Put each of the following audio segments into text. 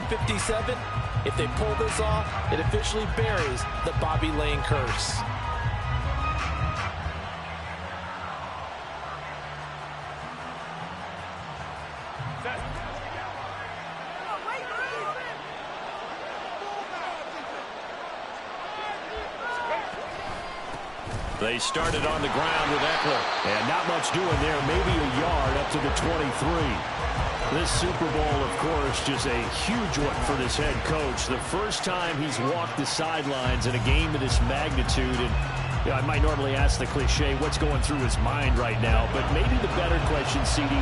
57. If they pull this off, it officially buries the Bobby Lane curse. They started on the ground with Eckler. And not much doing there. Maybe a yard up to the 23. This Super Bowl, of course, just a huge one for this head coach. The first time he's walked the sidelines in a game of this magnitude. And you know, I might normally ask the cliche, what's going through his mind right now? But maybe the better question, CD,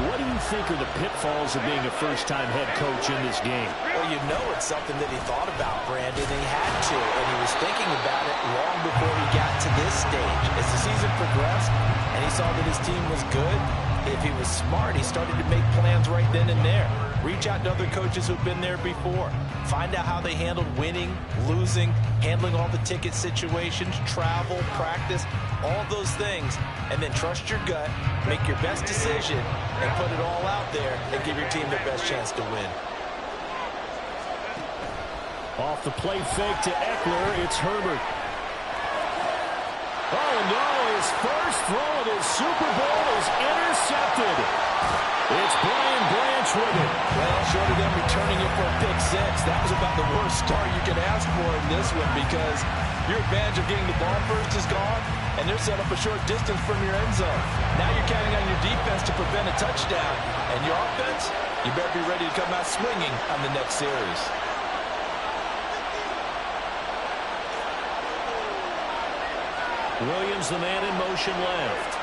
what do you think are the pitfalls of being a first-time head coach in this game? Well, you know it's something that he thought about, Brandon. He had to, and he was thinking about it long before he got to this stage. As the season progressed and he saw that his team was good, if he was smart, he started to make plans right then and there. Reach out to other coaches who've been there before. Find out how they handled winning, losing, handling all the ticket situations, travel, practice, all those things. And then trust your gut, make your best decision, and put it all out there and give your team the best chance to win. Off the play fake to Eckler, it's Herbert. Oh, no, his first throw of his Super Bowl is intercepted. It's Brian Branch with it. Well, short of them returning it for a pick six, that was about the worst start you could ask for in this one because your advantage of getting the ball first is gone, and they're set up a short distance from your end zone. Now you're counting on your defense to prevent a touchdown, and your offense, you better be ready to come out swinging on the next series. Williams, the man in motion left.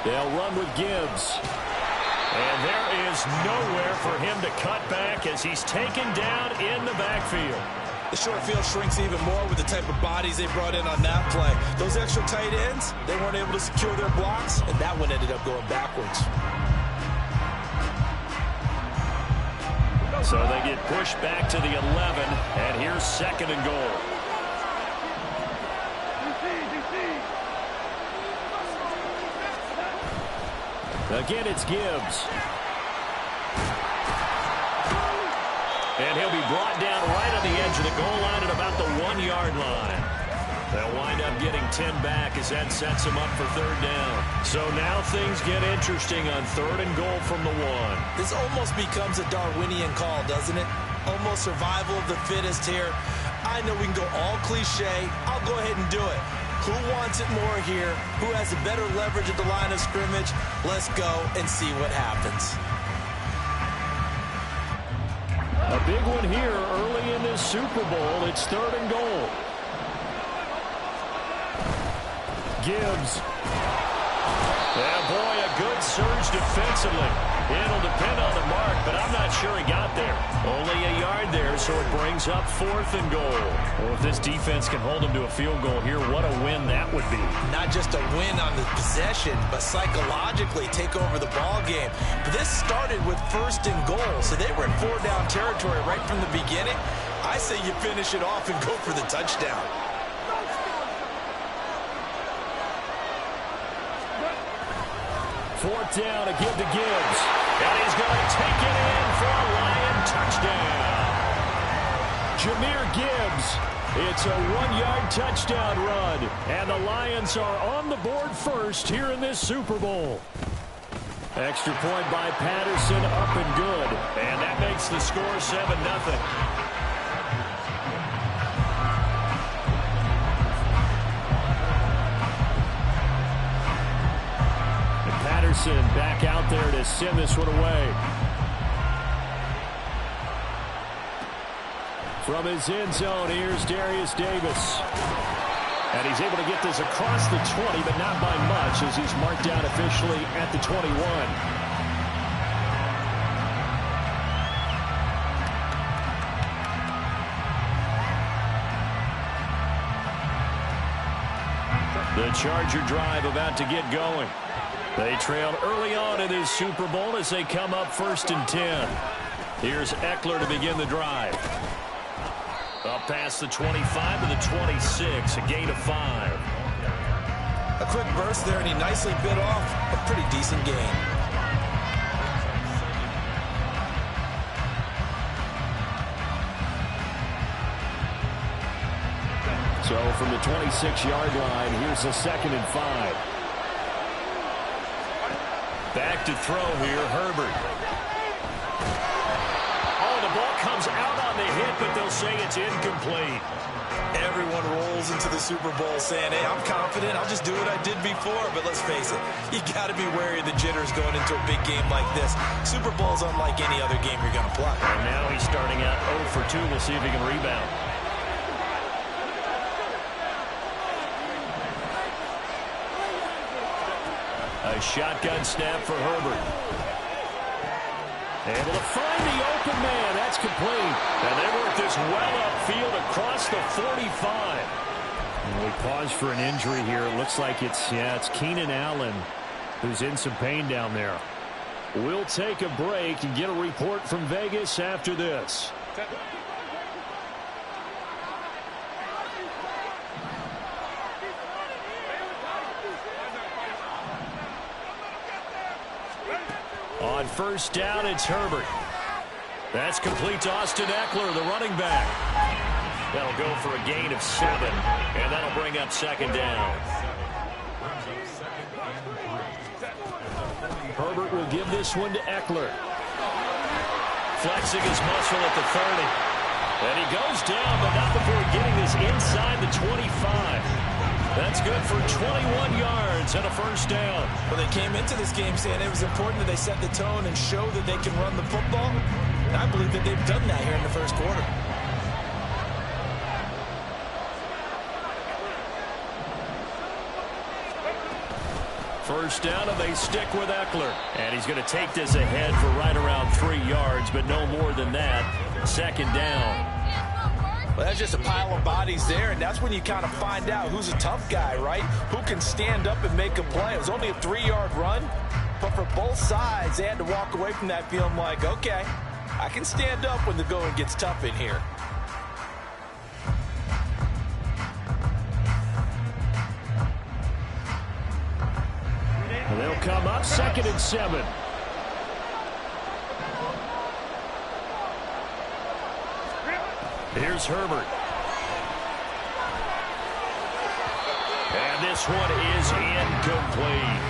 They'll run with Gibbs. And there is nowhere for him to cut back as he's taken down in the backfield. The short field shrinks even more with the type of bodies they brought in on that play. Those extra tight ends, they weren't able to secure their blocks, and that one ended up going backwards. So they get pushed back to the 11, and here's second and goal. Again, it's Gibbs. And he'll be brought down right on the edge of the goal line at about the 1-yard line. They'll wind up getting 10 back as that sets them up for third down. So now things get interesting on third and goal from the 1. This almost becomes a Darwinian call, doesn't it? Almost survival of the fittest here. I know we can go all cliche. I'll go ahead and do it. Who wants it more here? Who has the better leverage at the line of scrimmage? Let's go and see what happens. A big one here early in this Super Bowl. It's third and goal. Gibbs. Yeah, boy, a good surge defensively. It'll depend on the mark, but I'm not sure he got there. Only a yard there, so it brings up fourth and goal. Well, if this defense can hold him to a field goal here, what a win that would be. Not just a win on the possession, but psychologically take over the ball game. But this started with first and goal, so they were in four-down territory right from the beginning. I say you finish it off and go for the touchdown. Fourth down to give to Gibbs. And he's going to take it in for a Lion touchdown. Jahmyr Gibbs. It's a 1-yard touchdown run. And the Lions are on the board first here in this Super Bowl. Extra point by Patterson, up and good. And that makes the score 7-0. Back out there to send this one away. From his end zone, here's Darius Davis. And he's able to get this across the 20, but not by much as he's marked down officially at the 21. The Charger drive about to get going. They trailed early on in this Super Bowl as they come up 1st and 10. Here's Eckler to begin the drive. Up past the 25 to the 26, a gain of 5. A quick burst there, and he nicely bit off a pretty decent gain. So from the 26-yard line, here's a 2nd and 5. Back to throw here, Herbert. Oh, the ball comes out on the hit, but they'll say it's incomplete. Everyone rolls into the Super Bowl saying, hey, I'm confident, I'll just do what I did before. But let's face it, you got to be wary of the jitters going into a big game like this. Super Bowl's unlike any other game you're going to play. And now he's starting out 0 for 2. We'll see if he can rebound. A shotgun snap for Herbert. Able to find the open man. That's complete. And they work this well upfield across the 45. And we pause for an injury here. It looks like it's Keenan Allen who's in some pain down there. We'll take a break and get a report from Vegas after this. On first down, it's Herbert. That's complete to Austin Eckler, the running back. That'll go for a gain of 7, and that'll bring up 2nd down. Herbert will give this one to Eckler. Flexing his muscle at the 30. And he goes down, but not before getting this inside the 25. That's good for 21 yards and a first down. Well, they came into this game saying it was important that they set the tone and show that they can run the football. And I believe that they've done that here in the first quarter. First down, and they stick with Eckler. And he's going to take this ahead for right around 3 yards, but no more than that. 2nd down. Well, that's just a pile of bodies there, and that's when you kind of find out who's a tough guy, right? Who can stand up and make a play. It was only a 3-yard run, but for both sides, they had to walk away from that feeling like, okay, I can stand up when the going gets tough in here. And they'll come up 2nd and 7. Here's Herbert. And this one is incomplete.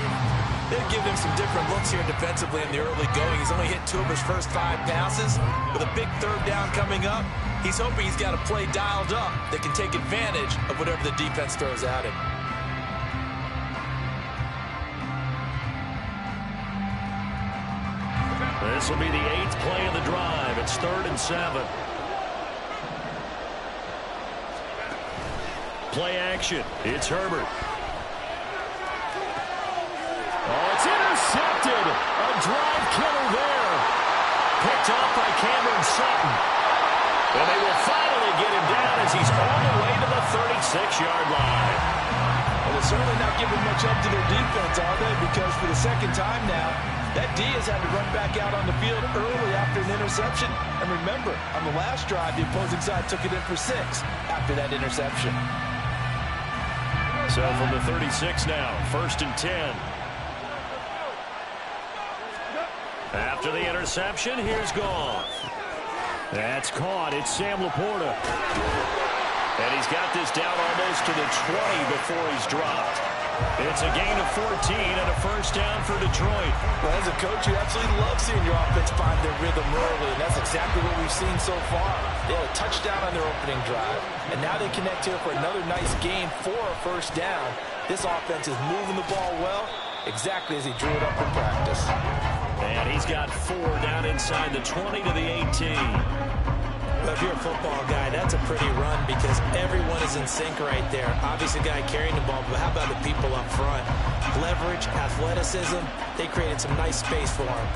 They've given him some different looks here defensively in the early going. He's only hit 2 of his first 5 passes. With a big 3rd down coming up, he's hoping he's got a play dialed up that can take advantage of whatever the defense throws at him. This will be the 8th play of the drive. It's 3rd and 7. Play action. It's Herbert. Oh, it's intercepted. A drive killer there. Picked off by Cameron Sutton. And they will finally get him down as he's all the way to the 36-yard line. Well, they're certainly not giving much up to their defense, are they? Because for the 2nd time now, that D has had to run back out on the field early after an interception. And remember, on the last drive, the opposing side took it in for 6 after that interception. So from the 36 now, 1st and 10. After the interception, here's Goff. That's caught. It's Sam Laporta. And he's got this down almost to the 20 before he's dropped. It's a gain of 14 and a first down for Detroit. Well, as a coach, you absolutely love seeing your offense find their rhythm early, and that's exactly what we've seen so far. They had a touchdown on their opening drive, and now they connect here for another nice gain for a first down. This offense is moving the ball well, exactly as he drew it up in practice. And he's got 4 down inside the 20 to the 18. Well, if you're a football guy, that's a pretty run because everyone is in sync right there. Obviously, the guy carrying the ball, but how about the people up front? Leverage, athleticism, they created some nice space for him.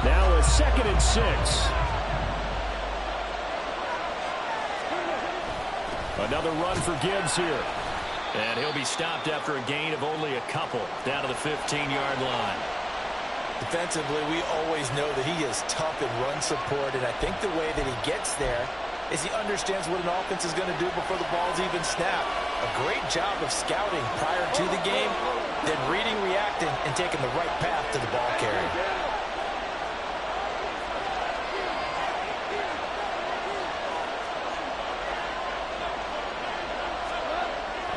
Now a 2nd and 6. Another run for Gibbs here. And he'll be stopped after a gain of only a couple down to the 15-yard line. Defensively, we always know that he is tough in run support, and I think the way that he gets there is he understands what an offense is going to do before the ball's even snapped. A great job of scouting prior to the game, then reading, reacting, and taking the right path to the ball carrier.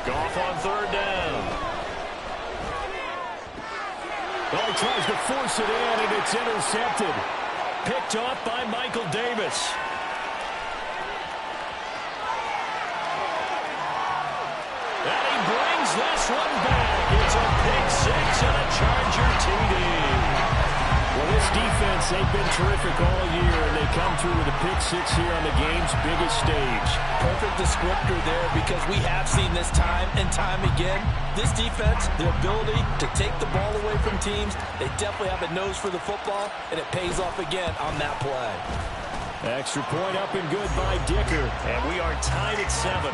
Goff on third down. Oh, he tries to force it in, and it's intercepted. Picked off by Michael Davis. And he brings this one back. It's a pick six and a Charger TD. Well, this defense, they've been terrific all year, and they come through with a pick six here on the game's biggest stage. Perfect descriptor there, because we have seen this time and time again. This defense, their ability to take the ball away from teams, they definitely have a nose for the football, and it pays off again on that play. Extra point up and good by Dicker. And we are tied at 7.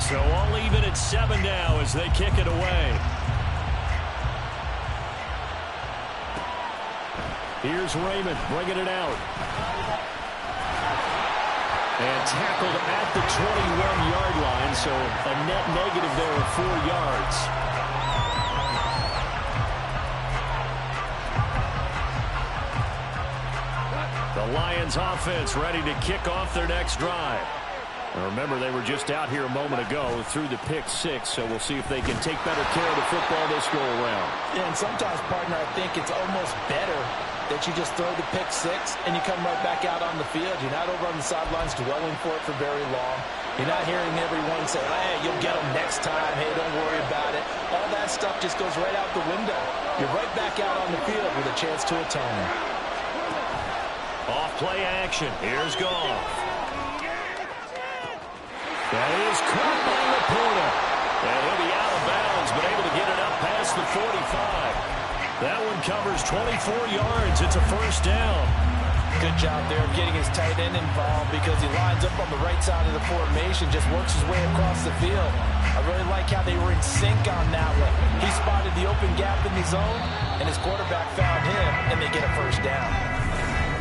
So all even at 7 now as they kick it away. Here's Raymond bringing it out. And tackled at the 21-yard line, so a net negative there of 4 yards. The Lions offense ready to kick off their next drive. Now remember, they were just out here a moment ago through the pick six, so we'll see if they can take better care of the football this go-around. Yeah, and sometimes, partner, I think it's almost better that you just throw the pick six and you come right back out on the field. You're not over on the sidelines dwelling for it for very long. You're not hearing everyone say, hey, you'll get them next time. Hey, don't worry about it. All that stuff just goes right out the window. You're right back out on the field with a chance to atone. Off play action. Here's Goff. That is caught by Laporta. And he'll be out of bounds, but able to get it up past the 45. That one covers 24 yards. It's a first down. Good job there of getting his tight end involved, because he lines up on the right side of the formation, just works his way across the field. I really like how they were in sync on that one. He spotted the open gap in the zone, and his quarterback found him, and they get a first down.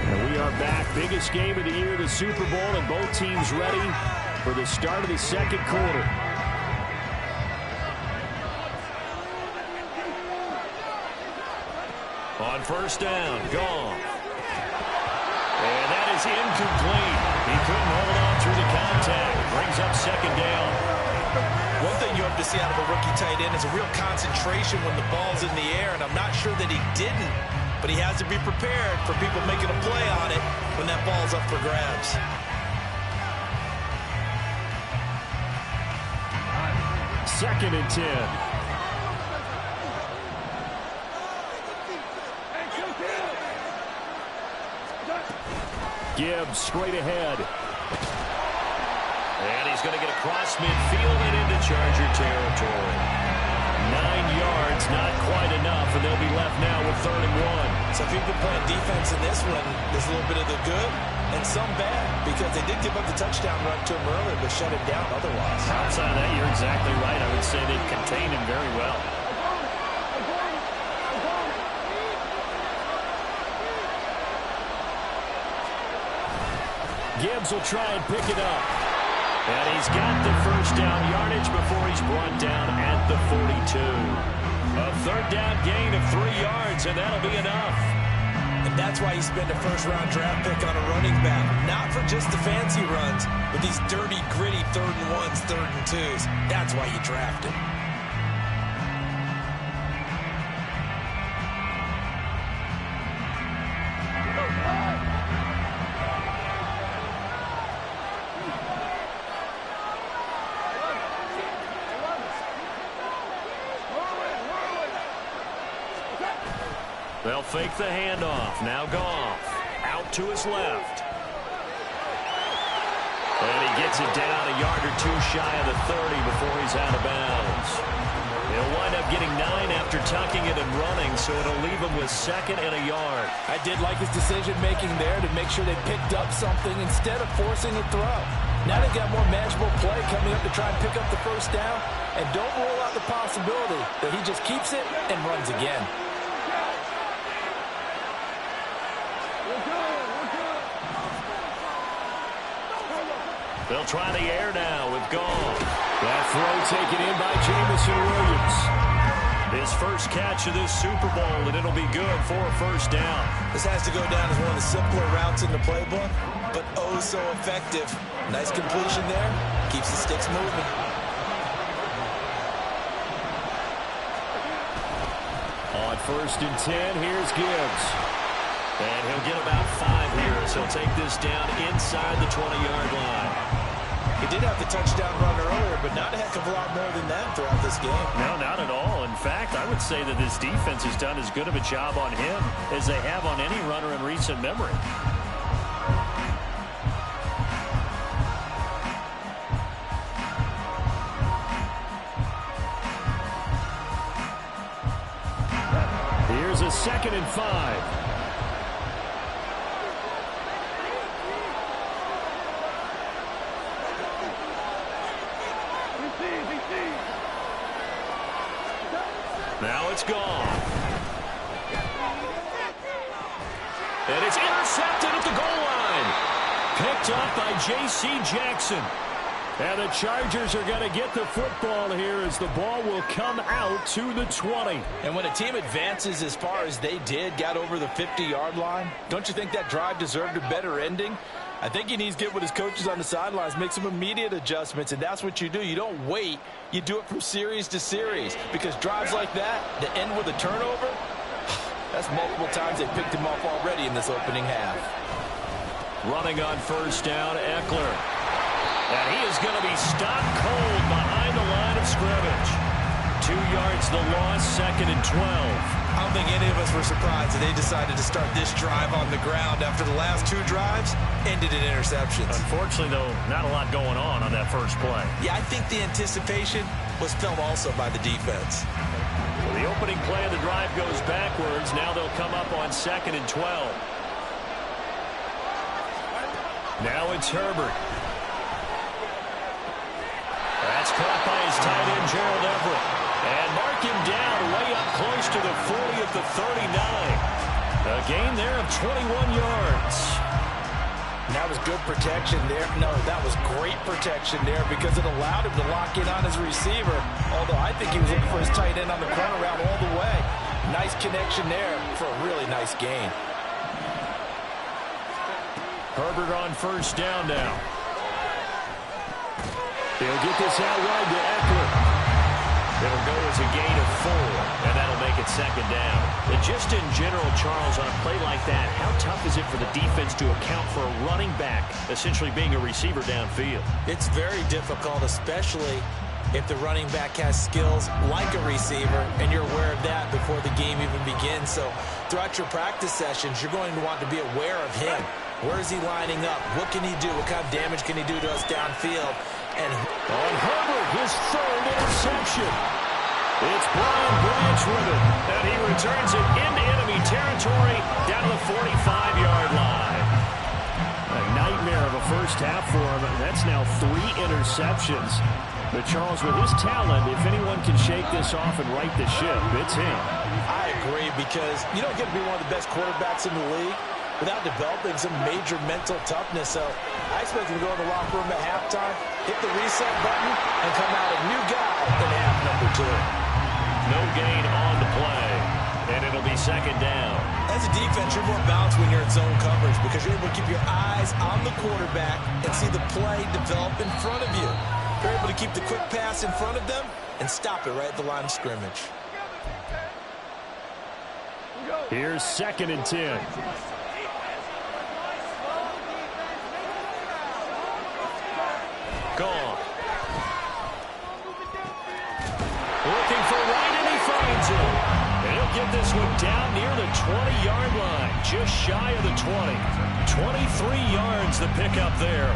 And we are back. Biggest game of the year, the Super Bowl, and both teams ready for the start of the second quarter. On first down, Goff. And that is incomplete. He couldn't hold on through the contact. Brings up second down. One thing you have to see out of a rookie tight end is a real concentration when the ball's in the air, and I'm not sure that he didn't, but he has to be prepared for people making a play on it when that ball's up for grabs. Second and 10. Gibbs straight ahead. And he's going to get across midfield and into Charger territory. 9 yards, not quite enough, and they'll be left now with 3rd and 1. So if you've been playing defense in this one, there's a little bit of the good and some bad, because they did give up the touchdown run to him earlier, but shut him down otherwise. Outside of that, you're exactly right. I would say they've contained him very well. Gibbs will try and pick it up. And he's got the first down yardage before he's brought down at the 42. A 3rd down gain of 3 yards, and that'll be enough. And that's why you spend a first-round draft pick on a running back. Not for just the fancy runs, but these dirty, gritty 3rd and 1s, 3rd and 2s. That's why you draft him. They'll fake the handoff. Now Goff out to his left. And he gets it down a yard or two shy of the 30 before he's out of bounds. He'll wind up getting 9 after tucking it and running, so it'll leave him with 2nd and a yard. I did like his decision-making there to make sure they picked up something instead of forcing a throw. Now they've got more manageable play coming up to try and pick up the first down, and don't rule out the possibility that he just keeps it and runs again. They'll try the air now with Gall. That throw taken in by Jamison Williams. His first catch of this Super Bowl, and it'll be good for a first down. This has to go down as one of the simpler routes in the playbook, but oh so effective. Nice completion there. Keeps the sticks moving. On 1st and 10, here's Gibbs. And he'll get about 5 here as he'll take this down inside the 20-yard line. He did have the touchdown run earlier, but not a heck of a lot more than that throughout this game. No, not at all. In fact, I would say that this defense has done as good of a job on him as they have on any runner in recent memory. Here's a 2nd and 5. Now it's gone. And it's intercepted at the goal line. Picked up by J.C. Jackson. And the Chargers are going to get the football here as the ball will come out to the 20. And when a team advances as far as they did, got over the 50-yard line, don't you think that drive deserved a better ending? I think he needs to get with his coaches on the sidelines, make some immediate adjustments, and that's what you do. You don't wait. You do it from series to series, because drives like that end with a turnover, that's multiple times they picked him off already in this opening half. Running on 1st down, Eckler. And he is going to be stopped cold behind the line of scrimmage. 2 yards the loss, 2nd and 12. I don't think any of us were surprised that they decided to start this drive on the ground after the last 2 drives ended in interceptions. Unfortunately, though, not a lot going on that first play. Yeah, I think the anticipation was felt also by the defense. Well, the opening play of the drive goes backwards. Now they'll come up on 2nd and 12. Now it's Herbert. That's caught by his tight end, Gerald Everett. And mark him down way up close to the 40 at the 39. A gain there of 21 yards. And that was good protection there. No, that was great protection there because it allowed him to lock in on his receiver. Although I think he was looking for his tight end on the corner route all the way. Nice connection there for a really nice gain. Herbert on 1st down now. They'll get this out wide to Eckler. It'll go as a gain of 4, and that'll make it 2nd down. And just in general, Charles, on a play like that, how tough is it for the defense to account for a running back essentially being a receiver downfield? It's very difficult, especially if the running back has skills like a receiver, and you're aware of that before the game even begins. So throughout your practice sessions, you're going to want to be aware of him. Where is he lining up? What can he do? What kind of damage can he do to us downfield? And on Herbert, his 3rd interception. It's Brian Branch with it. And he returns it into enemy territory down to the 45-yard line. A nightmare of a first half for him. That's now 3 interceptions. But Charles, with his talent, if anyone can shake this off and right the ship, it's him. I agree, because you don't get to be one of the best quarterbacks in the league without developing some major mental toughness. So I expect him to go in the locker room at halftime, hit the reset button, and come out a new guy in half number 2. No gain on the play, and it'll be 2nd down. As a defense, you're more balanced when you're in zone coverage because you're able to keep your eyes on the quarterback and see the play develop in front of you. You're able to keep the quick pass in front of them and stop it right at the line of scrimmage. Here's 2nd and 10. Gone. Looking for White, and he finds him. And he'll get this one down near the 20-yard line, just shy of the 20. 23 yards the pickup there.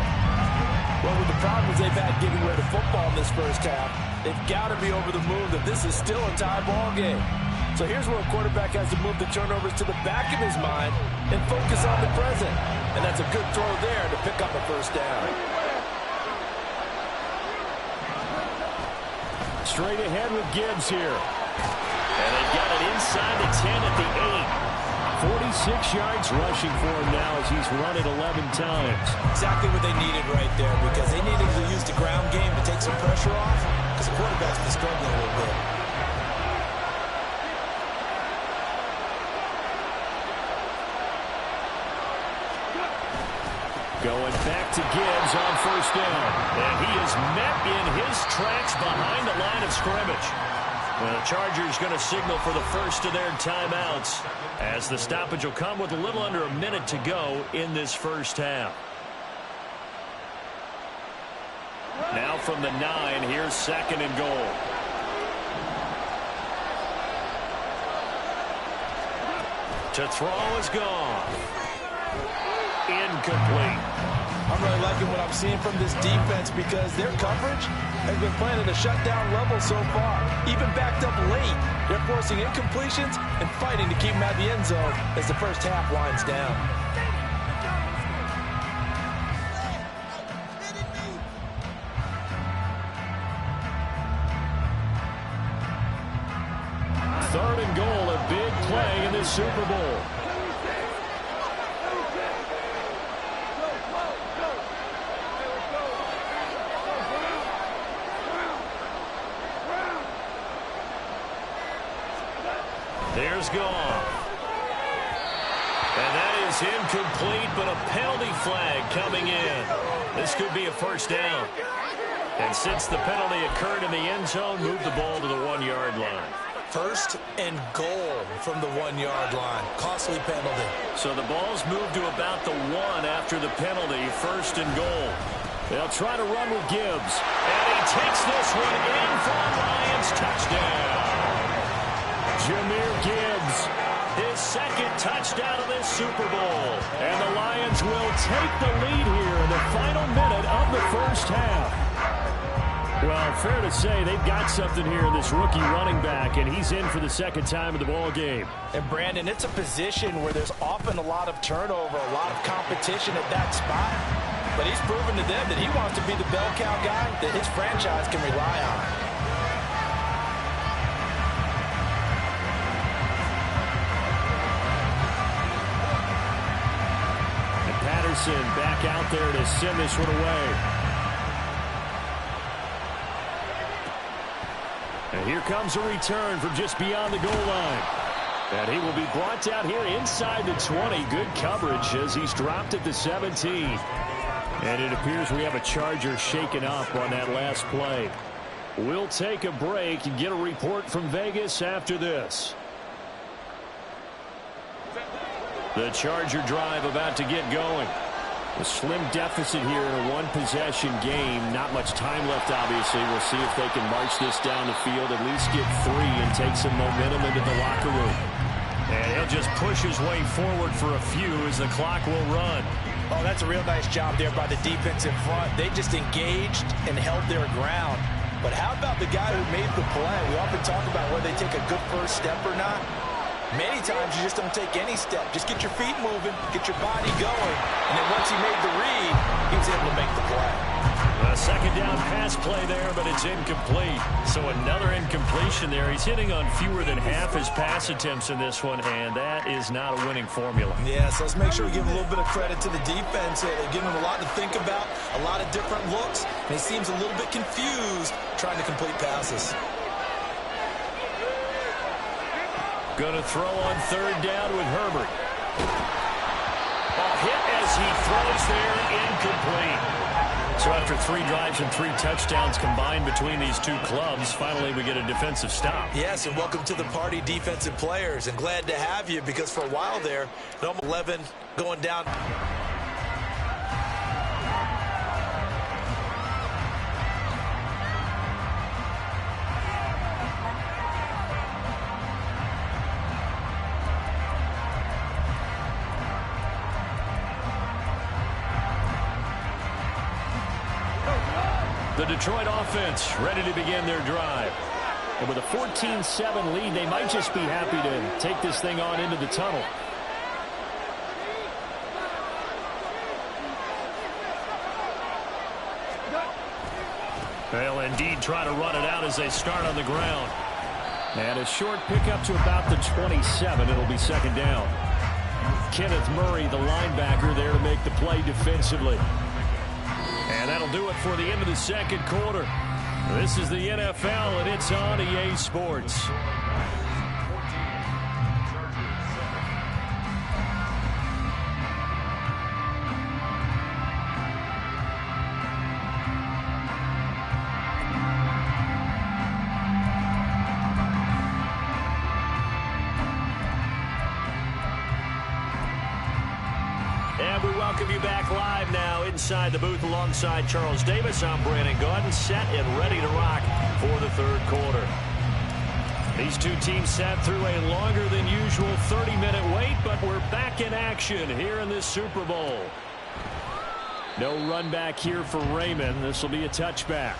Well, with the problems they've had getting rid of football in this first half, They've got to be over the moon that this is still a tie ball game. So here's where a quarterback has to move the turnovers to the back of his mind and focus on the present. And that's a good throw there to pick up a first down. Straight ahead with Gibbs here. And they've got it inside the 10 at the 8. 46 yards rushing for him now as he's run it 11 times. Exactly what they needed right there, because they needed to use the ground game to take some pressure off, because the quarterback's been struggling a little bit. Going back to Gibbs on first down. And he is met in his tracks behind the line of scrimmage. And the Chargers going to signal for the first of their timeouts, as the stoppage will come with a little under a minute to go in this first half. Now from the 9, here's second and goal. To throw is gone. Incomplete. I'm really liking what I'm seeing from this defense, because their coverage has been playing at a shutdown level so far. Even backed up late, they're forcing incompletions and fighting to keep them out of the end zone as the first half winds down. Third and goal, a big play in this Super Bowl. There's gone. And that is incomplete, but a penalty flag coming in. This could be a first down. And since the penalty occurred in the end zone, move the ball to the 1-yard line. First and goal from the 1-yard line. Costly penalty. So the ball's moved to about the 1 after the penalty. First and goal. They'll try to run with Gibbs. And he takes this one in for a Lions touchdown. Jahmyr Gibbs. His second touchdown of this Super Bowl. And the Lions will take the lead here in the final minute of the first half. Well, fair to say they've got something here in this rookie running back, and he's in for the second time of the ball game. And Brandon, it's a position where there's often a lot of turnover, a lot of competition at that spot. But he's proven to them that he wants to be the bell cow guy that his franchise can rely on. And Patterson back out there to send this one away. And here comes a return from just beyond the goal line. And he will be brought down here inside the 20. Good coverage as he's dropped at the 17. And it appears we have a Charger shaken up on that last play. We'll take a break and get a report from Vegas after this. The Charger drive about to get going. A slim deficit here in a one-possession game. Not much time left, obviously. We'll see if they can march this down the field, at least get 3 and take some momentum into the locker room. And he'll just push his way forward for a few as the clock will run. Oh, that's a real nice job there by the defense in front. They just engaged and held their ground. But how about the guy who made the play? We often talk about whether they take a good first step or not. Many times you just don't take any step. Just get your feet moving, get your body going. And then once he made the read, he was able to make the play. A second down pass play there, but it's incomplete. So another incompletion there. He's hitting on fewer than half his pass attempts in this one, and that is not a winning formula. Yeah, so let's make sure we give a little bit of credit to the defense here. They're giving him a lot to think about, a lot of different looks, and he seems a little bit confused trying to complete passes. Going to throw on third down with Herbert. A hit as he throws there, incomplete. So after 3 drives and 3 touchdowns combined between these two clubs, finally we get a defensive stop. Yes, and welcome to the party, defensive players. And glad to have you, because for a while there, 11 going down. The Detroit offense ready to begin their drive. And with a 14-7 lead, they might just be happy to take this thing on into the tunnel. They'll indeed try to run it out as they start on the ground. And a short pickup to about the 27. It'll be second down. Kenneth Murray, the linebacker, there to make the play defensively. And that'll do it for the end of the second quarter. This is the NFL, and it's on EA Sports. And we welcome you back live now inside the booth alongside Charles Davis. I'm Brandon Gaudin, set and ready to rock for the third quarter. These two teams sat through a longer than usual 30-minute wait, but we're back in action here in this Super Bowl. No run back here for Raymond. This will be a touchback.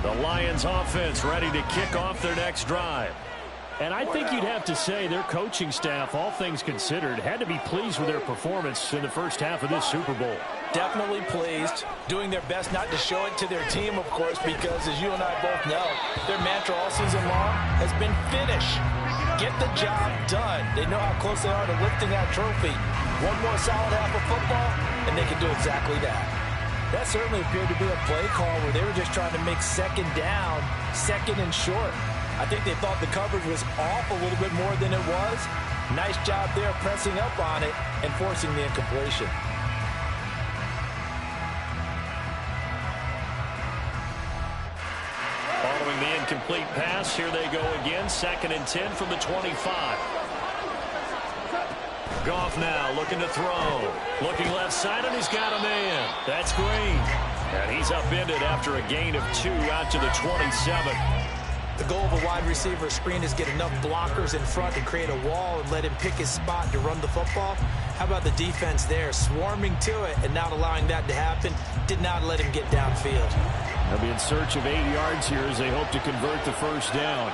The Lions offense ready to kick off their next drive. And I think you'd have to say their coaching staff, all things considered, had to be pleased with their performance in the first half of this Super Bowl. Definitely pleased, doing their best not to show it to their team, of course, because as you and I both know, their mantra all season long has been finish. Get the job done. They know how close they are to lifting that trophy. One more solid half of football, and they can do exactly that. That certainly appeared to be a play call where they were just trying to make second down, second and short. I think they thought the coverage was off a little bit more than it was. Nice job there pressing up on it and forcing the incompletion. Following the incomplete pass, here they go again. 2nd and 10 from the 25. Goff now looking to throw. Looking left side, and he's got a man. That's Green. And he's upended after a gain of 2 out to the 27. The goal of a wide receiver screen is get enough blockers in front to create a wall and let him pick his spot to run the football. How about the defense there, swarming to it and not allowing that to happen? Did not let him get downfield. They'll be in search of 8 yards here as they hope to convert the first down.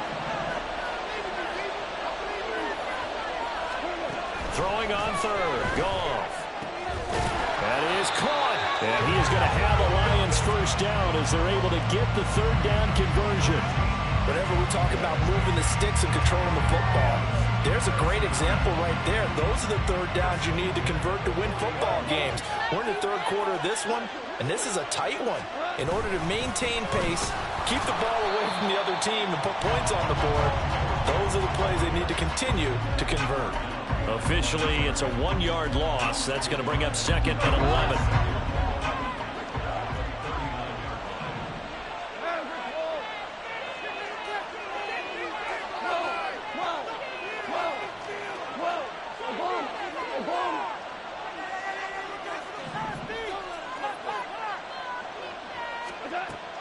Throwing on third. Goff. That is caught. And he is going to have a Lions first down as they're able to get the third down conversion. Whenever we talk about moving the sticks and controlling the football, there's a great example right there. Those are the third downs you need to convert to win football games. We're in the third quarter of this one, and this is a tight one. In order to maintain pace, keep the ball away from the other team, and put points on the board, those are the plays they need to continue to convert. Officially, it's a 1-yard loss. That's going to bring up 2nd and 11.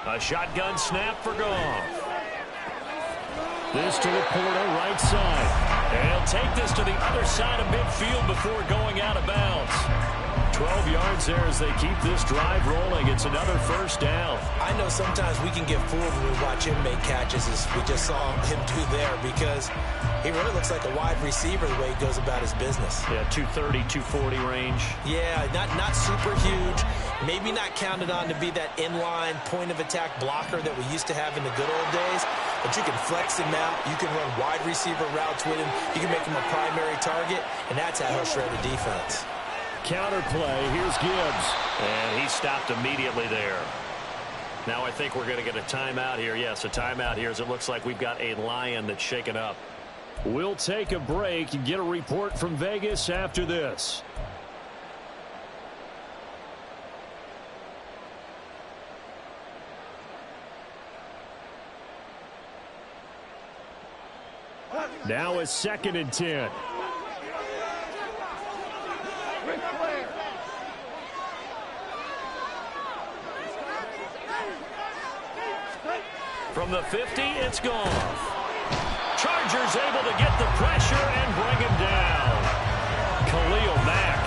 A shotgun snap for Goff. This to Laporta, right side. And he'll take this to the other side of midfield before going out of bounds. 12 yards there as they keep this drive rolling. It's another first down. I know sometimes we can get fooled when we watch him make catches, as we just saw him do there, because he really looks like a wide receiver the way he goes about his business. Yeah, 230, 240 range. Yeah, not super huge. Maybe not counted on to be that inline point-of-attack blocker that we used to have in the good old days. But you can flex him out. You can run wide receiver routes with him. You can make him a primary target, and that's how he'll shred the defense. Counter play. Here's Gibbs. And he stopped immediately there. Now I think we're going to get a timeout here. Yes, a timeout here as it looks like we've got a Lion that's shaken up. We'll take a break and get a report from Vegas after this. Now it's 2nd and 10. From the 50, it's gone. Chargers able to get the pressure and bring him down. Khalil Mack.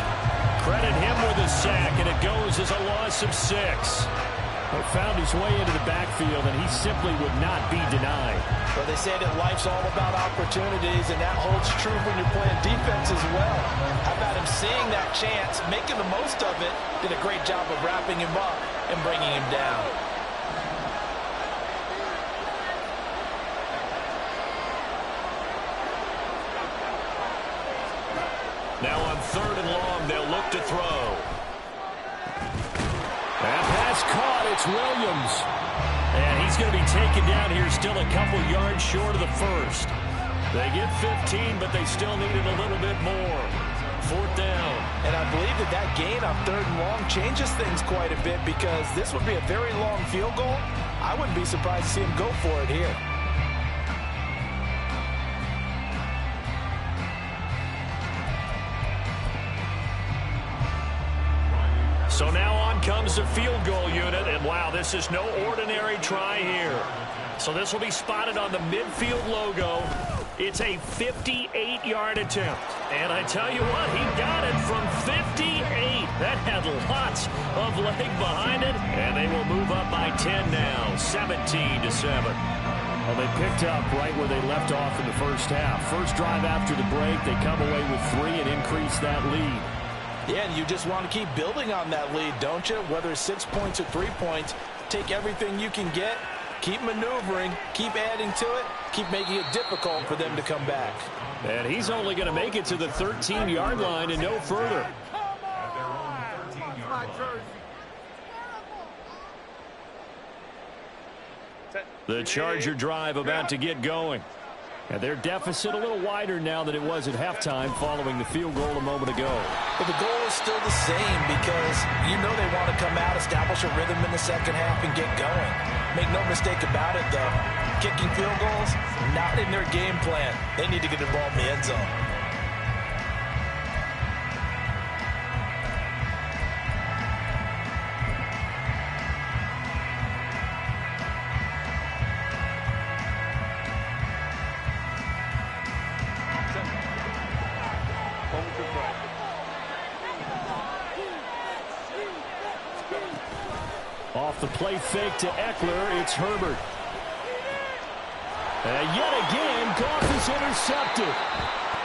Credit him with a sack, and it goes as a loss of 6. He found his way into the backfield, and he simply would not be denied. Well, they say that life's all about opportunities, and that holds true when you're playing defense as well. How about him seeing that chance, making the most of it, did a great job of wrapping him up and bringing him down. Now on 3rd and long, they'll look to throw. That pass caught. It's Williams. And he's going to be taken down here, still a couple yards short of the first. They get 15, but they still needed a little bit more. 4th down. And I believe that gain on 3rd and long changes things quite a bit, because this would be a very long field goal. I wouldn't be surprised to see him go for it here. So now on comes the field goal unit, and wow, this is no ordinary try here. So this will be spotted on the midfield logo. It's a 58-yard attempt. And I tell you what, he got it from 58. That had lots of leg behind it, and they will move up by 10 now, 17-7. Well, they picked up right where they left off in the first half. First drive after the break, they come away with 3 and increase that lead. Yeah, and you just want to keep building on that lead, don't you? Whether it's 6 points or 3 points, take everything you can get, keep maneuvering, keep adding to it, keep making it difficult for them to come back. And he's only going to make it to the 13-yard line and no further. The Charger drive about to get going. And their deficit a little wider now than it was at halftime following the field goal a moment ago. But the goal is still the same, because you know they want to come out, establish a rhythm in the second half, and get going. Make no mistake about it, though. Kicking field goals, not in their game plan. They need to get the ball in the end zone. Off the play fake to Eckler, it's Herbert. And yet again, Goff is intercepted.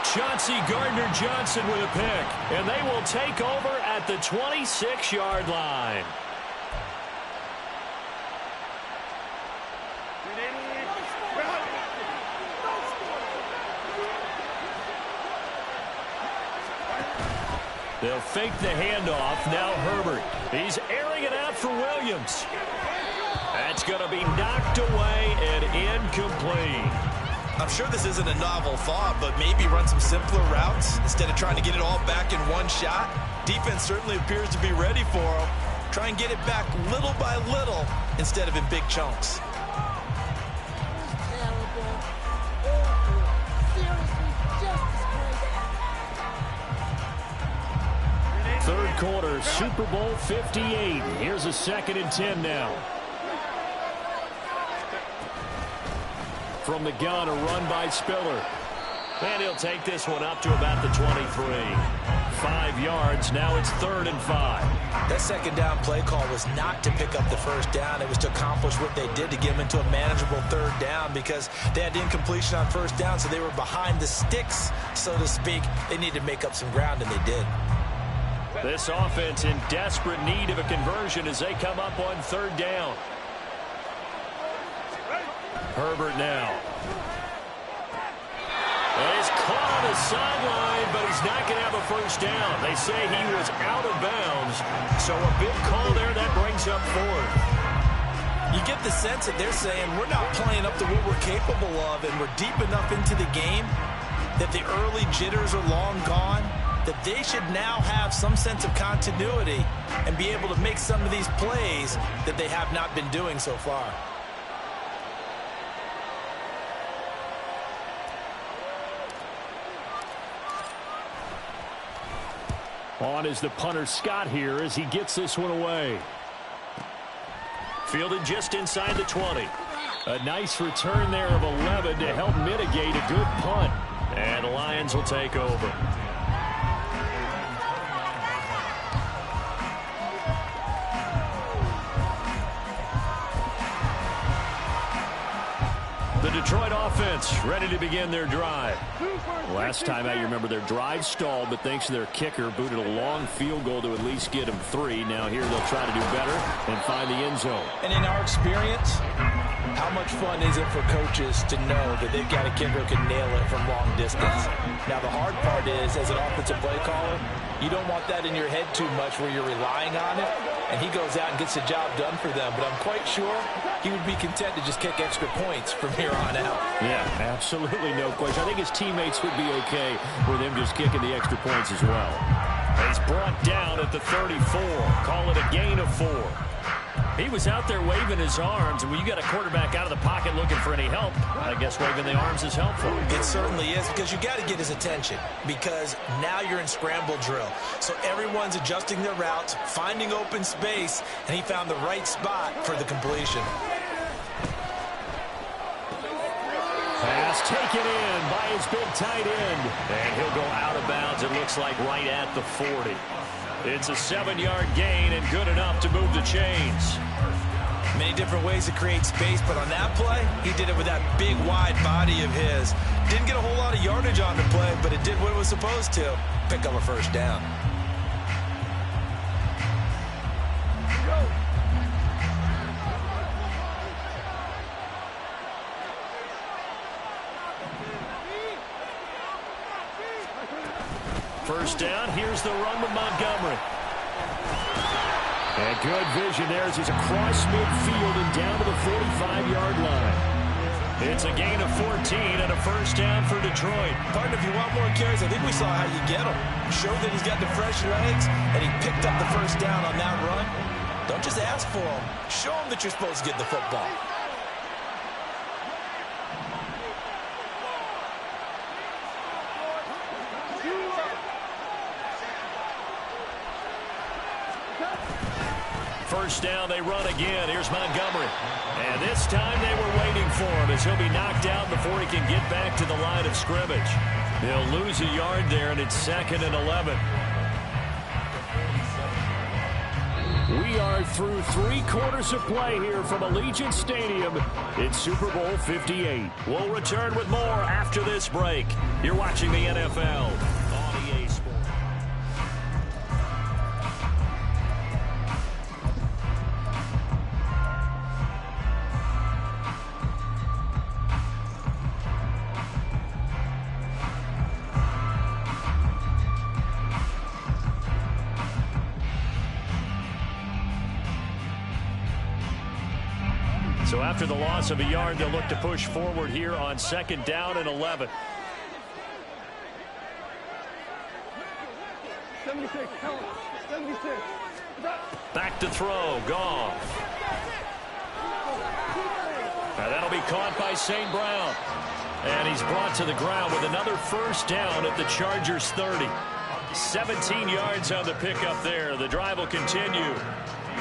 Chauncey Gardner-Johnson with a pick, and they will take over at the 26-yard line. They'll fake the handoff. Now Herbert. He's airing it out for Williams. That's going to be knocked away and incomplete. I'm sure this isn't a novel thought, but maybe run some simpler routes instead of trying to get it all back in one shot. Defense certainly appears to be ready for him. Try and get it back little by little instead of in big chunks. Third quarter, Super Bowl 58. Here's a 2nd and 10 now. From the gun, a run by Spiller. And he'll take this one up to about the 23. 5 yards. Now it's 3rd and 5. That second down play call was not to pick up the first down. It was to accomplish what they did to get them into a manageable 3rd down, because they had incompletion on first down, so they were behind the sticks, so to speak. They needed to make up some ground, and they did. This offense in desperate need of a conversion as they come up on 3rd down. Herbert now. And he's caught on the sideline, but he's not going to have a first down. They say he was out of bounds, so a big call there that brings up 4th. You get the sense that they're saying we're not playing up to what we're capable of, and we're deep enough into the game that the early jitters are long gone, that they should now have some sense of continuity and be able to make some of these plays that they have not been doing so far. On is the punter Scott here as he gets this one away. Fielded just inside the 20. A nice return there of 11 to help mitigate a good punt. And the Lions will take over. The Detroit offense ready to begin their drive. Last time out, you remember their drive stalled, but thanks to their kicker, booted a long field goal to at least get them 3. Now here they'll try to do better and find the end zone. And in our experience, how much fun is it for coaches to know that they've got a kicker who can nail it from long distance? Now, the hard part is, as an offensive play caller, you don't want that in your head too much where you're relying on it, and he goes out and gets the job done for them. But I'm quite sure he would be content to just kick extra points from here on out. Yeah, absolutely no question. I think his teammates would be okay with him just kicking the extra points as well. He's brought down at the 34. Call it a gain of 4. He was out there waving his arms, and when you got a quarterback out of the pocket looking for any help, I guess waving the arms is helpful. It certainly is, because you got to get his attention, because now you're in scramble drill. So everyone's adjusting their routes, finding open space, and he found the right spot for the completion. Pass taken in by his big tight end. And he'll go out of bounds, it looks like, right at the 40. It's a 7-yard gain and good enough to move the chains. Many different ways to create space, but on that play, he did it with that big, wide body of his. Didn't get a whole lot of yardage on the play, but it did what it was supposed to. Pick up a first down. First down, here's the run with Montgomery. And good vision there as he's across midfield and down to the 45-yard line. It's a gain of 14 and a first down for Detroit. Partner, if you want more carries, I think we saw how you get him. Show that he's got the fresh legs, and he picked up the first down on that run. Don't just ask for him. Show him that you're supposed to get the football. First down, they run again. Here's Montgomery. And this time they were waiting for him as he'll be knocked out before he can get back to the line of scrimmage. He'll lose a yard there, and it's 2nd and 11. We are through 3 quarters of play here from Allegiant Stadium. It's Super Bowl 58. We'll return with more after this break. You're watching the NFL on EA Sports. So after the loss of a yard, they'll look to push forward here on 2nd down and 11. 76. Back to throw. Goff. Now that'll be caught by St. Brown. And he's brought to the ground with another first down at the Chargers 30. 17 yards on the pickup there. The drive will continue.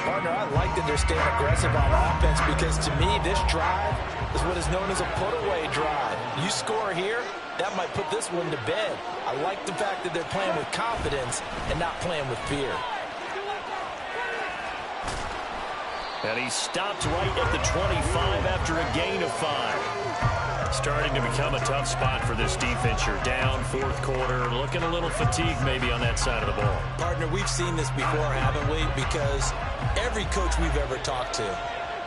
Partner, I like that they're staying aggressive on offense, because to me, this drive is what is known as a put-away drive. You score here, that might put this one to bed. I like the fact that they're playing with confidence and not playing with fear. And he stopped right at the 25 after a gain of 5. Starting to become a tough spot for this defense. You're down 4th quarter, looking a little fatigued maybe on that side of the ball. Partner, we've seen this before, haven't we? Because every coach we've ever talked to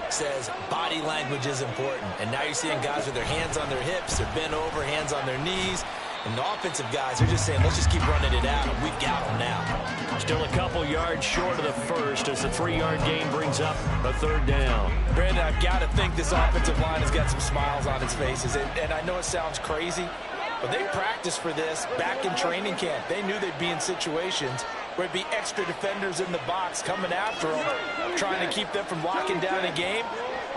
says body language is important. And now you're seeing guys with their hands on their hips, they're bent over, hands on their knees. And the offensive guys are just saying, let's just keep running it out, and we've got them now. Still a couple yards short of the first as the 3-yard gain brings up a 3rd down. Brandon, I've got to think this offensive line has got some smiles on its faces. And I know it sounds crazy, but they practiced for this back in training camp. They knew they'd be in situations where it'd be extra defenders in the box coming after them, trying to keep them from locking down a game.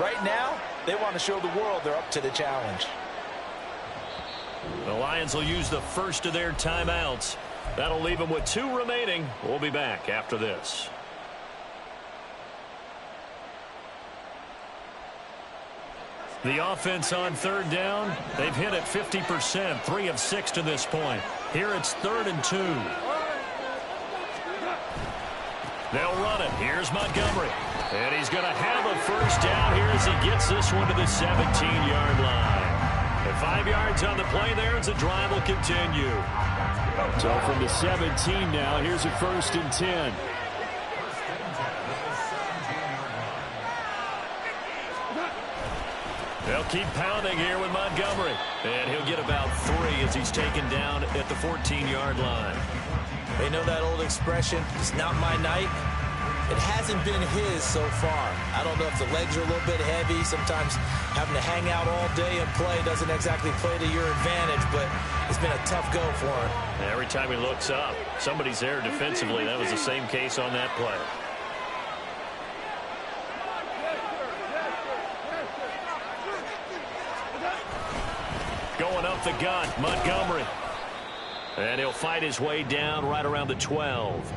Right now, they want to show the world they're up to the challenge. The Lions will use the first of their timeouts. That'll leave them with 2 remaining. We'll be back after this. The offense on third down, they've hit it 50%, 3 of 6 to this point. Here it's 3rd and 2. They'll run it. Here's Montgomery. And he's going to have a first down here as he gets this one to the 17-yard line. And 5 yards on the play there as the drive will continue. So from the 17 now, here's a 1st and 10. They'll keep pounding here with Montgomery. And he'll get about 3 as he's taken down at the 14-yard line. They know that old expression, it's not my night. It hasn't been his so far. I don't know if the legs are a little bit heavy. Sometimes having to hang out all day and play doesn't exactly play to your advantage, but it's been a tough go for him. Every time he looks up, somebody's there defensively. That was the same case on that play. Going up the gut, Montgomery. And he'll fight his way down right around the 12.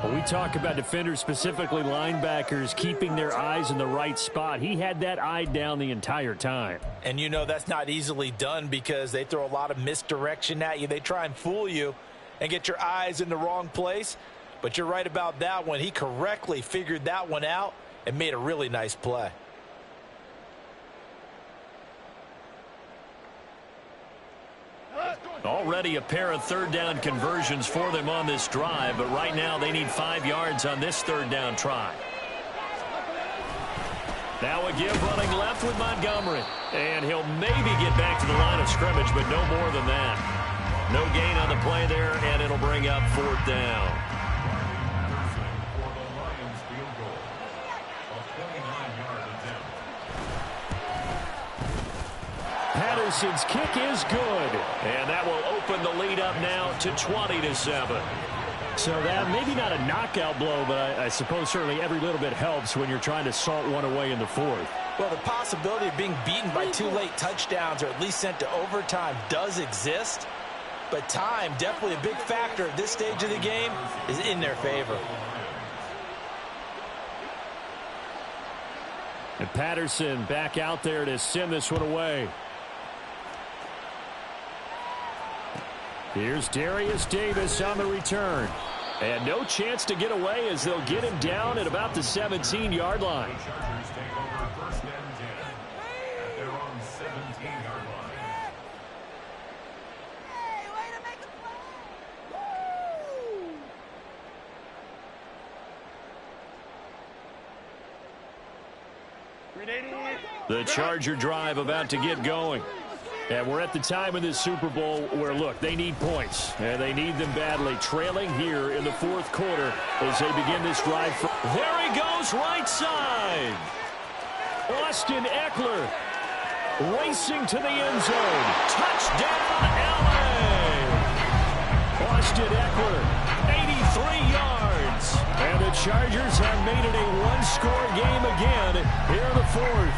When we talk about defenders, specifically linebackers, keeping their eyes in the right spot, he had that eye down the entire time. And you know that's not easily done because they throw a lot of misdirection at you. They try and fool you and get your eyes in the wrong place. But you're right about that one. He correctly figured that one out and made a really nice play. Already a pair of third down conversions for them on this drive, but right now they need 5 yards on this third down try. Now a give running left with Montgomery. And he'll maybe get back to the line of scrimmage, but no more than that. No gain on the play there, and it'll bring up 4th down. Patterson's kick is good. And that will open the lead up now to 20-7. So that maybe not a knockout blow, but I suppose certainly every little bit helps when you're trying to salt one away in the 4th. Well, the possibility of being beaten by 2 late touchdowns or at least sent to overtime does exist. But time, definitely a big factor at this stage of the game, is in their favor. And Patterson back out there to send this one away. Here's Darius Davis on the return. And no chance to get away as they'll get him down at about the 17-yard line. The Charger drive about to get going. And we're at the time in this Super Bowl where, look, they need points. And they need them badly. Trailing here in the 4th quarter as they begin this drive. There he goes, right side. Austin Eckler racing to the end zone. Touchdown, L.A. Austin Eckler, 83 yards. And the Chargers have made it a one-score game again here in the 4th.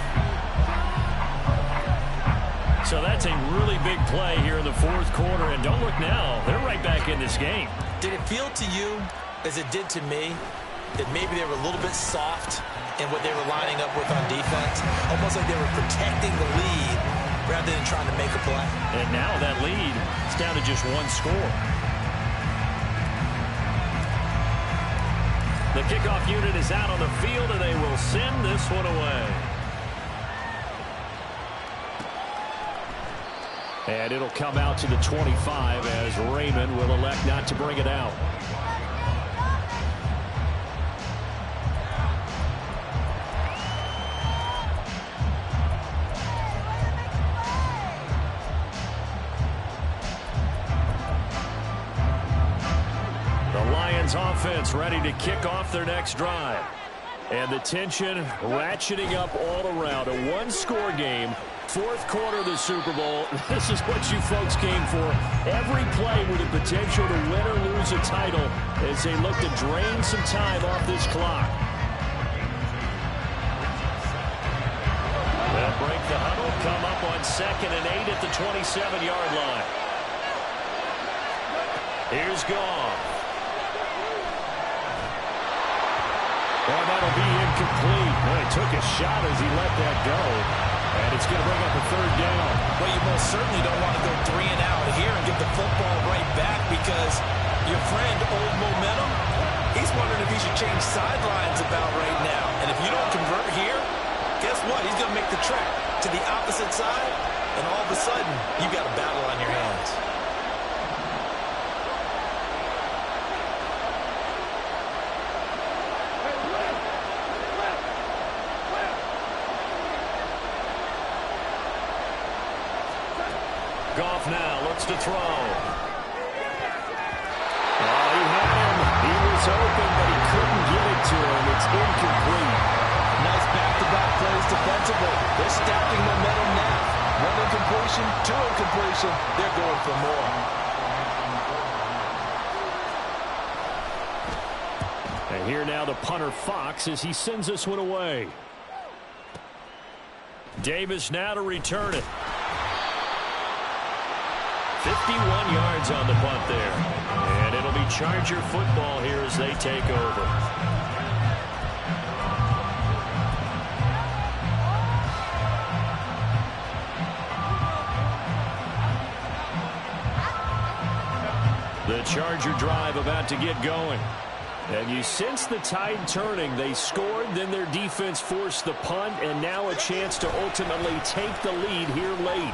So that's a really big play here in the 4th quarter. And don't look now, they're right back in this game. Did it feel to you, as it did to me, that maybe they were a little bit soft in what they were lining up with on defense? Almost like they were protecting the lead rather than trying to make a play. And now that lead is down to just 1 score. The kickoff unit is out on the field, and they will send this one away. And it'll come out to the 25 as Raymond will elect not to bring it out. The Lions offense ready to kick off their next drive. And the tension ratcheting up all around. A one-score game. 4th quarter of the Super Bowl. This is what you folks came for. Every play with the potential to win or lose a title as they look to drain some time off this clock. They'll break the huddle, come up on 2nd and 8 at the 27-yard line. Here's Goff. And that'll be incomplete. Well, he took a shot as he let that go. And it's going to bring up a third down. Well, you most certainly don't want to go 3 and out here and give the football right back because your friend, Old Momentum, he's wondering if he should change sidelines about right now. And if you don't convert here, guess what? He's going to make the trek to the opposite side, and all of a sudden, you've got a battle on your hands. Goff now looks to throw. Oh, he had him. He was open, but he couldn't get it to him. It's incomplete. Nice back-to-back plays defensively. They're stacking momentum now. 1 incompletion, 2 incompletion. They're going for more. And here now the punter Fox as he sends this one away. Davis now to return it. 51 yards on the punt there. And it'll be Charger football here as they take over. The Charger drive about to get going. And you sense the tide turning. They scored, then their defense forced the punt, and now a chance to ultimately take the lead here late.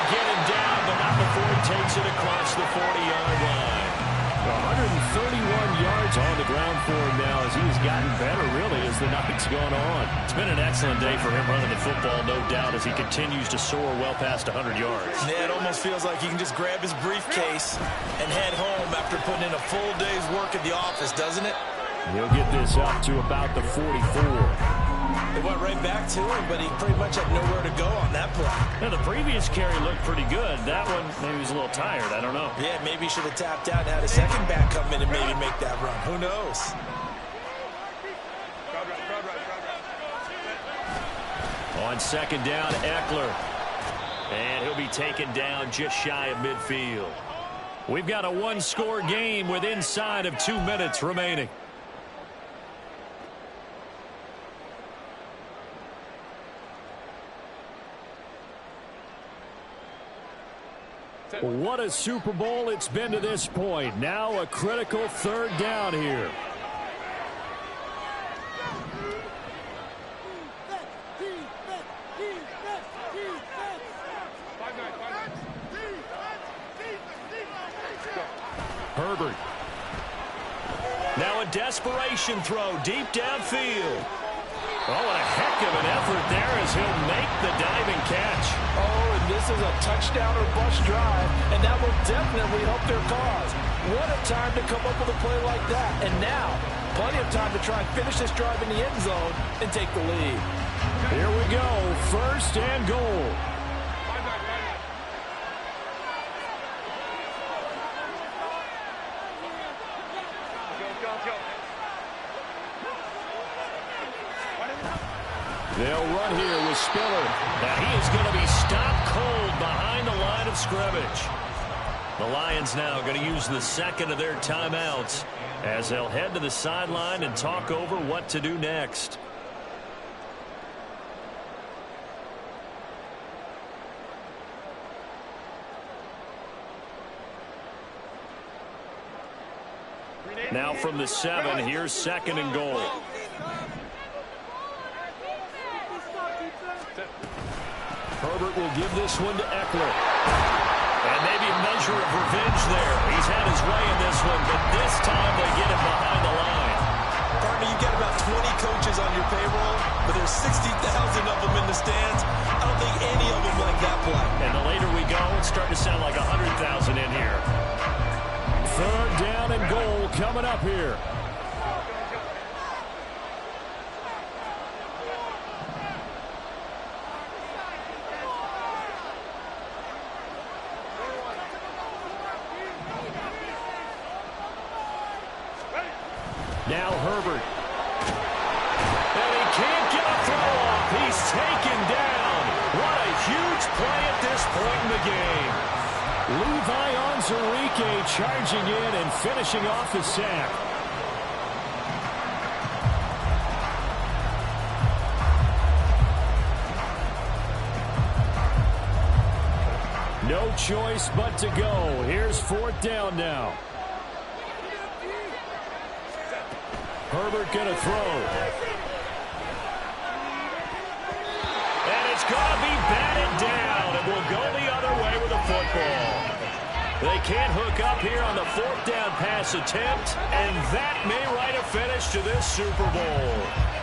Get him down, but not before he takes it across the 40-yard line. 131 yards on the ground for him now as he has gotten better, really, as the night's gone on. It's been an excellent day for him running the football, no doubt, as he continues to soar well past 100 yards. Yeah, it almost feels like he can just grab his briefcase and head home after putting in a full day's work at the office, doesn't it? He'll get this up to about the 44. It went right back to him, but he pretty much had nowhere to go on that play. Now, the previous carry looked pretty good. That one, maybe he was a little tired. I don't know. Yeah, maybe he should have tapped out and had a second back come in and maybe make that run. Who knows? On second down, Eckler. And he'll be taken down just shy of midfield. We've got a one-score game with inside of 2 minutes remaining. What a Super Bowl it's been to this point. Now a critical third down here. Herbert. Now a desperation throw deep downfield. Oh, what a heck of an effort there as he'll make the diving catch. Oh, and this is a touchdown or bust drive, and that will definitely help their cause. What a time to come up with a play like that. And now, plenty of time to try and finish this drive in the end zone and take the lead. Here we go, 1st and goal. They'll run here with Spiller. Now he is going to be stopped cold behind the line of scrimmage. The Lions now going to use the second of their timeouts as they'll head to the sideline and talk over what to do next. Now from the 7, here's 2nd and goal. Herbert will give this one to Eckler. And maybe a measure of revenge there. He's had his way in this one, but this time they get him behind the line. Partner, you get about 20 coaches on your payroll, but there's 60,000 of them in the stands. I don't think any of them like that play. And the later we go, it's starting to sound like 100,000 in here. 3rd down and goal coming up here. Now Herbert. And he can't get a throw off. He's taken down. What a huge play at this point in the game. Levi Onwuzurike charging in and finishing off the sack. No choice but to go. Here's fourth down now. Herbert going to throw. And it's going to be batted down. It will go the other way with a football. They can't hook up here on the fourth down pass attempt, and that may write a finish to this Super Bowl.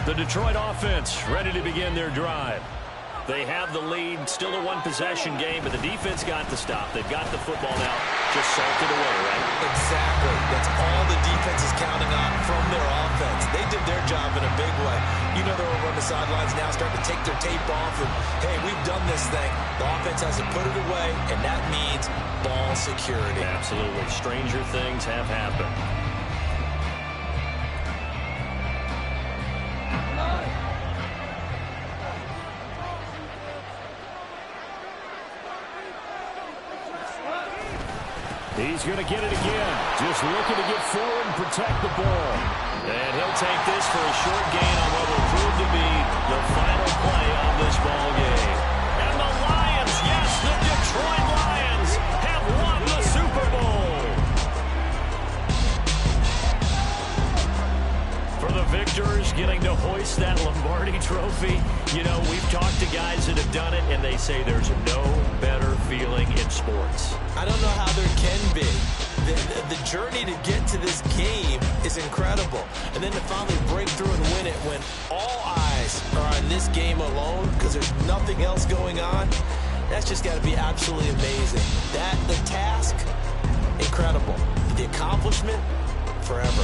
The Detroit offense ready to begin their drive. They have the lead, still a one-possession game, but the defense got the stop. They've got the football now, just salted away, right? Exactly. That's all the defense is counting on from their offense. They did their job in a big way. You know they're over on the sidelines now, starting to take their tape off, and, hey, we've done this thing. The offense has to put it away, and that means ball security. Absolutely. Stranger things have happened. He's going to get it again. Just looking to get forward and protect the ball. And he'll take this for a short gain on what will prove to be the final play of this ball game. And the Lions, yes, the Detroit Lions have won the Super Bowl. For the victors getting to hoist that Lombardi trophy, you know, we've talked to guys that have done it, and they say there's no better feeling in sports. I don't know how there can be. The journey to get to this game is incredible. And then to finally break through and win it when all eyes are on this game alone because there's nothing else going on, that's just got to be absolutely amazing. The task, incredible. The accomplishment, forever.